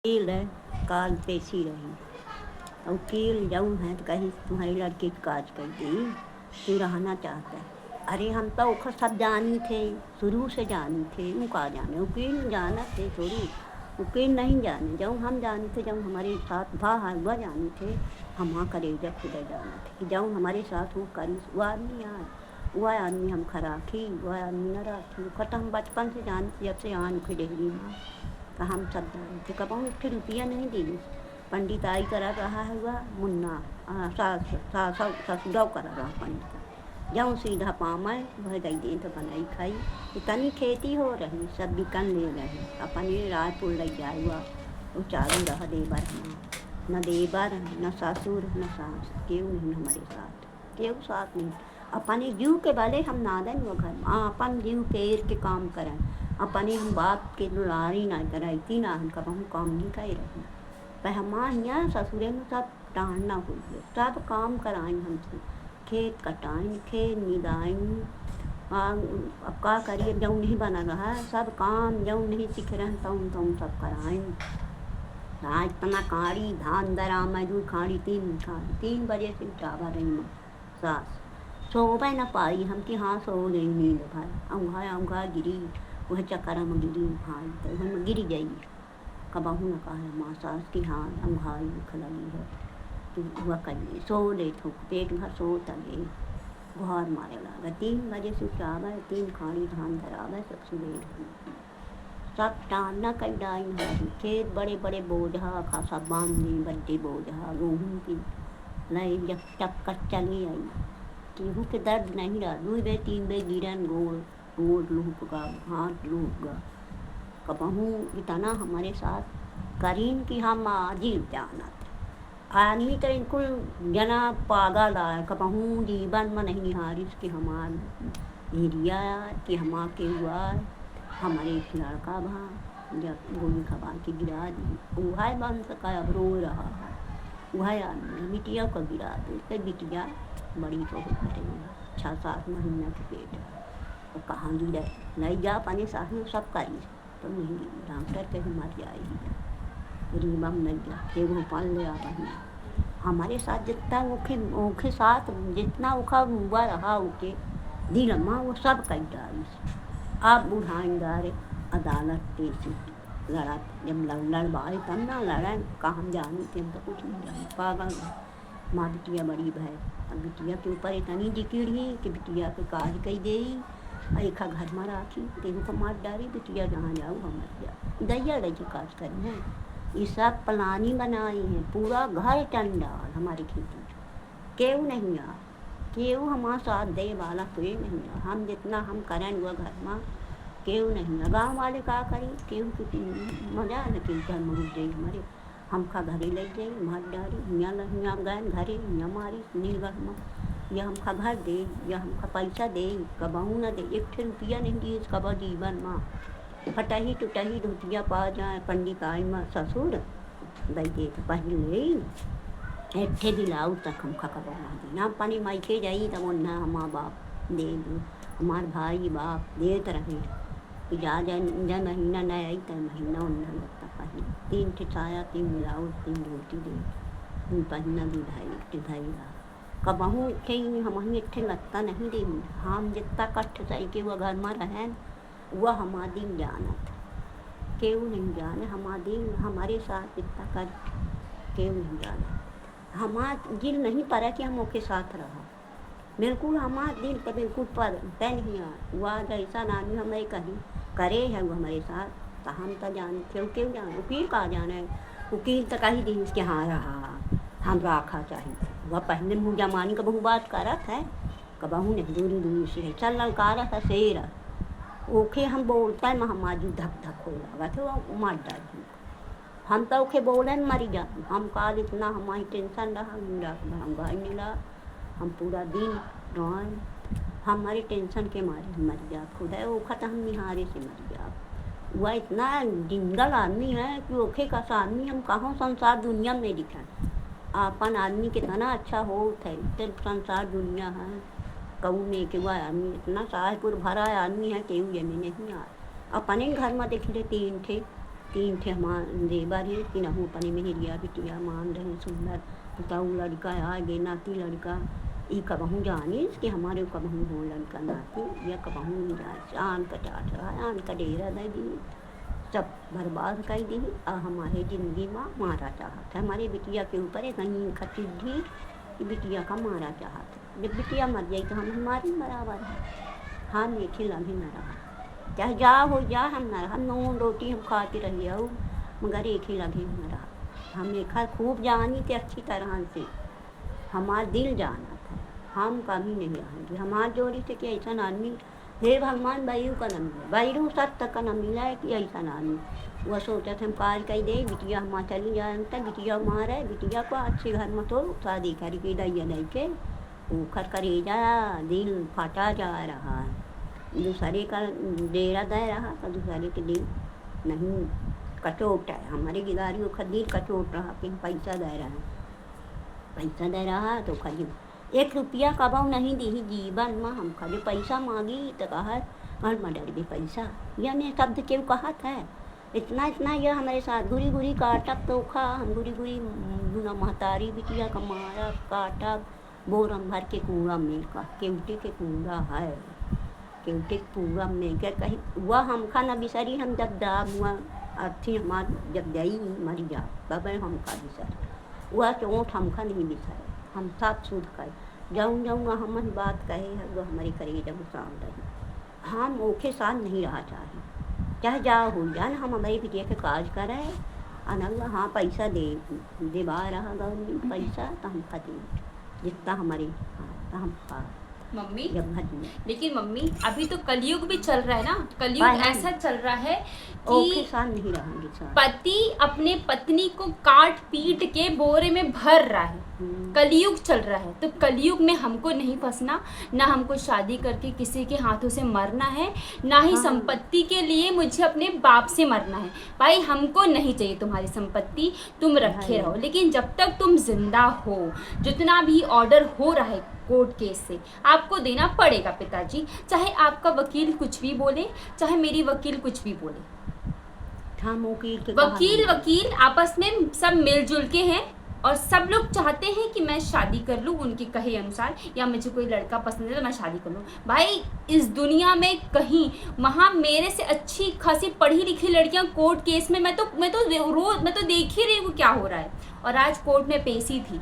कील है काल पेशी रही और कील जाऊँ है तो कहीं तुम्हारी लड़की की काज कर दी तू रहना चाहता है। अरे हम तो ओखर सब जानी थे, शुरू से जानी थे, ऊ का जाने वकील जाना थे थोड़ी, वकील नहीं जाने जाऊँ हम जानी थे, जाऊँ हमारे साथ हुआ जानी थे, हम करेजा खुदा जाना थे कि जाऊँ हमारे साथ वो करी वो आदमी आए, वह आदमी हम खराखी वह आदमी न राखी खत हम बचपन से जानते जब से आन के डेहरी माँ तो हम सब जानते कब हम एक रुपया नहीं दी। पंडिताई करा रहा है वह मुन्ना ससुराव करा रहा पंडित जाऊँ सीधा पामा वह गई दे तो बनाई खाई इतनी खेती हो रही सब बिकन ले रहे अपने रायपुर ले जाए हुआ वो चालू रहा देवर हमारा न देवर न ससुर न सास केव नहीं हमारे साथ केव साथ नहीं अपने जीव के भले हम नादन वो घर अपन जीव पेड़ के काम करें अपने हम बाप के दुलारी ना कराई ना हम कब हम काम नहीं कर रहे पर हमारे ससुरे में सब टाड़ना हुई सब काम कराएं हमसे खेत कटाएं खेत निदाएं अब का करिए जऊँ नहीं बना रहा सब काम जऊँ नहीं सीख रहे तुम सब कराएं आज इतना काड़ी धान दरा मैं दूर खाड़ी 3 बजे से उठावा रही मैं सास सोबे न पाई हम कि हाँ सो गई नींद भाई औंघा गिरी वह चक्कर में गिरी भाई तो वह गिर गई कबहू न कहा माँ सास की हाँ औंघाई भूख लगी है तो वह करिए सो ले थोक पेट भर सो तले घर मारे लगा 3 बजे से उठावा 3 खाड़ी धान धरावा सब सुबह सब टाना कई डाई हमारी खेत बड़े बड़े बोझा खासा बांधने बड्डे बोझा गेहूँ की लई जब चक्कर चली आई गेहूँ के दर्द नहीं रहा 2 बे 3 बे गिरन गोड़ लूप का हाथ लूप गा कबहू इतना हमारे साथ करीन कि हम जीव जाना आदमी तो इनको जना पागल आए कबहू जीवन में नहीं निहारी कि हमार एरिया कि हमार के हुआ हमारे एक लड़का भा जब गोली खबा के गिरा दी वह बन सका अब रो रहा है वह आदमी बिटिया को गिरा दे तो बिटिया बड़ी तो हो रही 6-7 महीना के पेट तो कहाँ गिरा नहीं जा पाने साथ में सब करी तो नहीं डॉक्टर के भी मर जाएगी रीबम नहीं जा के वो पाल ले आ रही हमारे साथ जितना ओखे साथ जितना ओखा हुआ रहा ओके दिल माँ वो सब कई डाली आप बुढ़ाएंगे अदालत पेशी लड़ा जब लड़वाए तब ना लड़ा कहाँ जानी थे हम तो कुछ नहीं जाने पागल माँ बिटिया बड़ी भाई अब बिटिया के ऊपर इतनी जिक्री कि बिटिया के काज कही दे एक घर में राखी तेहू को मार डाली बिटिया जहाँ जाऊँ हम मर जाओ दैया रही काज करी है ये सब प्लानी बनाई है पूरा घर टंडाल हमारी खेती केव नहीं आ केव हमारा साथ दे वाला कोई नहीं आ हम जितना हम करें वह घर में केव नहीं आ गाँव वाले का करी केव की मजा न कि घर में घुस जाई हमारे हमका घरे लग जाई मार डाली यहाँ गए घरे यहाँ मारी नीलगढ़ में या हमका घर दे या हमका पैसा दे कबहू न दे 1 रुपया नहीं दिए कब जीवन में फटही टूटही धोतिया पा जाए पंडिताई में ससुर दई दे तो पहले एक दिलाऊ तक हमका कबा देना पानी मायके जाई तब ना हमार बाप दे दो हमार भाई बाप देत रहे कि जा महीना न आई तो महीना उन्ना लगता पहले 3 ठिठाया 3 मिलाऊ 3 रोटी दे पहना भी ढाई कबहू के हम एक लगता नहीं दे हम जितना कष्ट सही के वह घर में रहें वह हमारी जानत केव नहीं जाने हमारी हमारे साथ इतना कर केव नहीं जाना हमारा दिल नहीं पड़ा कि हम उसके साथ रहा बिल्कुल हमारा दिल पर बिल्कुल पर नहीं आ वह जैसा आदमी हमें कहीं करे है वो हमारे साथ तो हम तो जानते हो क्यों जाने वकील कहा जाने वकील तो कहीं दिन के हाँ रहा हम राखा चाहिए वह पहले मुँह जमानी का बहु बात करत है कबहू नहीं दूरी से चल ललकारा था शेर ओखे हम बोलता है हमारी धक धक हो लगा थे वो मार डाल हम तो ओखे बोले मरी जा हम काल इतना हमारी टेंशन रहा हम गाय नहीं रहा हम पूरा दिन रोए हमारी टेंशन के मारे मर जा खुदा ओखा तो हम निहारे से मर जा वह इतना जिंगल आदमी है कि ओखे का सा आदमी हम कहाँ संसार दुनिया में दिखा अपन आदमी कितना अच्छा हो थे संसार दुनिया है कहूँ में कि वह आदमी इतना साहपुर भरा आदमी है केहू जमी नहीं आ अपने घर में देख ले 3 थे 3 थे हमारे देवर हैं, तीनों अपने मेरे लिया बिटिया मान रहे सुंदर पुताऊ लड़का आगे नाती लड़का ये कबहू जानी कि हमारे कबहू हो लड़का नाती या कबहू नहीं जा आन का चाट रहा आन का डेरा दे दी सब बर्बाद कर दी। और हमारे ज़िंदगी में मारा चाहत है हमारे बिटिया के ऊपर एक नींद खची थी कि बिटिया का मारा चाहत है। जब बिटिया मर जाए तो हम हमारी बराबर है, हम ये खिला भी न रहा चाहे जा हो जा हम न रहा, नून रोटी हम खाते रह जाओ मगर एक ही लगे न रहा। हम एक खूब जानी थे अच्छी तरह से, हमारा दिल जाना था हम कभी नहीं रहेंगे। हमारे जोड़ी से कि ऐसा आदमी हे भगवान बैरू का न मिले, बैरू सब तक का न मिला है कि ऐसा आदमी। वह सोचा था हम पार कर दे बिटिया हमारा चली जानता बिटिया मारा है बिटिया को अच्छे घर में तो शादी करके दैया दे के ऊखर करेजा दिल फटा जा रहा है। दूसरे का डेरा दे रहा तो दूसरे के दिल नहीं कचोट है। हमारे गिदारियों का दिल कचोट रहा कि पैसा दे रहा है, पैसा दे रहा तो खाली 1 रुपया कबाऊ नहीं दी जीवन में। हम खाली पैसा मांगी तो कहा घर में डर भी पैसा यह मैं शब्द क्यों कहा था इतना इतना यह हमारे साथ घुरी घुरी काटक तो खा हम घुरी घुरी महतारी बिटिया का मारा काटक बोरम भर के कूड़ा में का केवटी के कूड़ा है केवटी पूरा में क्या कहीं वह हम खाना बिसारी हम जब दाब हुआ अर्थी हमार जब गई मरी जा बाबा हम खा बिसारी वह चोट हम खा नहीं बिसारे हम साथ सूद खाए जाऊँ जाऊँगा हम बात कहे है वो हमारी करेगी जब शाम रही हम ओखे साथ नहीं रहा चाहे जाओ हो जान हम हमारी बिटिया के काज करें अनंग हाँ पैसा दे बा रहा गवर्नमेंट पैसा तो हम खाते जितना हमारे हाँ तो हम खा मम्मी जब लेकिन मम्मी अभी तो कलयुग भी चल रहा है ना, कलयुग ऐसा चल रहा है कि नहीं रहेंगे पति अपने पत्नी को काट पीट के बोरे में भर रहा है। कलयुग चल रहा है तो कलयुग में हमको नहीं फंसना, ना हमको शादी करके किसी के हाथों से मरना है, ना ही संपत्ति के लिए मुझे अपने बाप से मरना है। भाई हमको नहीं चाहिए तुम्हारी संपत्ति, तुम रखे रहो, लेकिन जब तक तुम जिंदा हो जितना भी ऑर्डर हो रहा है कोर्ट केस से आपको देना पड़ेगा पिताजी, चाहे आपका वकील कुछ भी बोले, चाहे मेरी वकील कुछ भी बोले। वकील आपस में सब मिलजुल के हैं और सब लोग चाहते हैं कि मैं शादी कर लूँ उनके कहे अनुसार, या मुझे कोई लड़का पसंद है तो मैं शादी कर लूँ। भाई इस दुनिया में कहीं वहाँ मेरे से अच्छी खासी पढ़ी लिखी लड़कियाँ कोर्ट केस में मैं तो देख ही रही हूँ क्या हो रहा है। और आज कोर्ट में पेशी थी,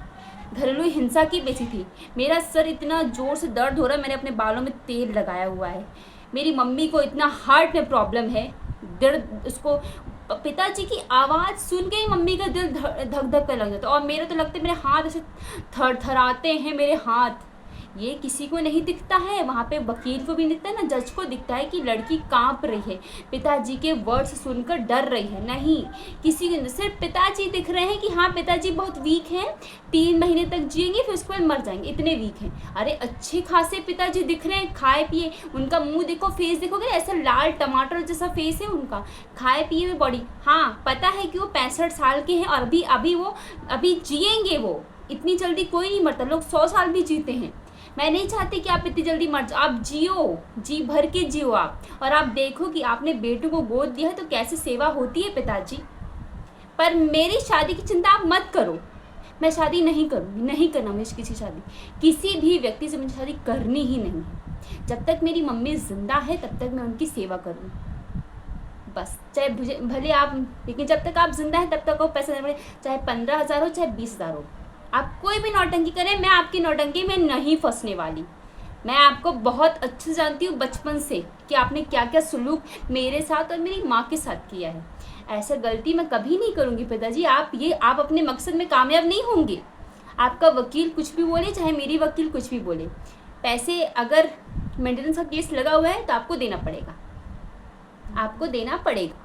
घरेलू हिंसा की पेशी थी। मेरा सर इतना जोर से दर्द हो रहा है, मैंने अपने बालों में तेल लगाया हुआ है। मेरी मम्मी को इतना हार्ट में प्रॉब्लम है, दर्द उसको पिताजी की आवाज़ सुन के ही मम्मी का दिल धक धक कर लग जाता है। और मेरे तो लगता है मेरे हाथ ऐसे थरथराते हैं मेरे हाथ। ये किसी को नहीं दिखता है, वहाँ पे वकील को भी दिखता है ना, जज को दिखता है कि लड़की कांप रही है, पिताजी के वर्ड्स सुनकर डर रही है। नहीं, किसी को सिर्फ पिताजी दिख रहे हैं कि हाँ पिताजी बहुत वीक हैं, 3 महीने तक जिएंगे फिर उसके बाद मर जाएंगे, इतने वीक हैं। अरे अच्छे खासे पिताजी दिख रहे हैं, खाए पिए, उनका मुंह देखो, फेस देखोगे ऐसा लाल टमाटर जैसा फेस है उनका, खाए पिए में बॉडी। हाँ पता है कि वो 65 साल के हैं और अभी जिएंगे। वो इतनी जल्दी कोई नहीं मरता, लोग 100 साल भी जीते हैं। मैं नहीं चाहती कि आप इतनी जल्दी मर जाओ, आप जियो, जी भर के जियो आप। और आप देखो कि आपने बेटों को गोद दिया है तो कैसे सेवा होती है पिताजी। पर मेरी शादी की चिंता आप मत करो, मैं शादी नहीं करूँगी, नहीं करना मुझे किसी शादी, किसी भी व्यक्ति से मुझे शादी करनी ही नहीं है। जब तक मेरी मम्मी जिंदा है तब तक मैं उनकी सेवा करूँ बस, चाहे भले आप, लेकिन जब तक आप जिंदा हैं तब तक वो पैसा देना पड़े, चाहे 15,000 हो चाहे 20,000 हो। आप कोई भी नौटंकी करें, मैं आपकी नौटंकी में नहीं फंसने वाली। मैं आपको बहुत अच्छे से जानती हूँ बचपन से कि आपने क्या क्या सुलूक मेरे साथ और मेरी माँ के साथ किया है। ऐसा गलती मैं कभी नहीं करूँगी पिताजी। आप अपने मकसद में कामयाब नहीं होंगे। आपका वकील कुछ भी बोले, चाहे मेरी वकील कुछ भी बोले, पैसे अगर मेंटेनेंस का केस लगा हुआ है तो आपको देना पड़ेगा, आपको देना पड़ेगा।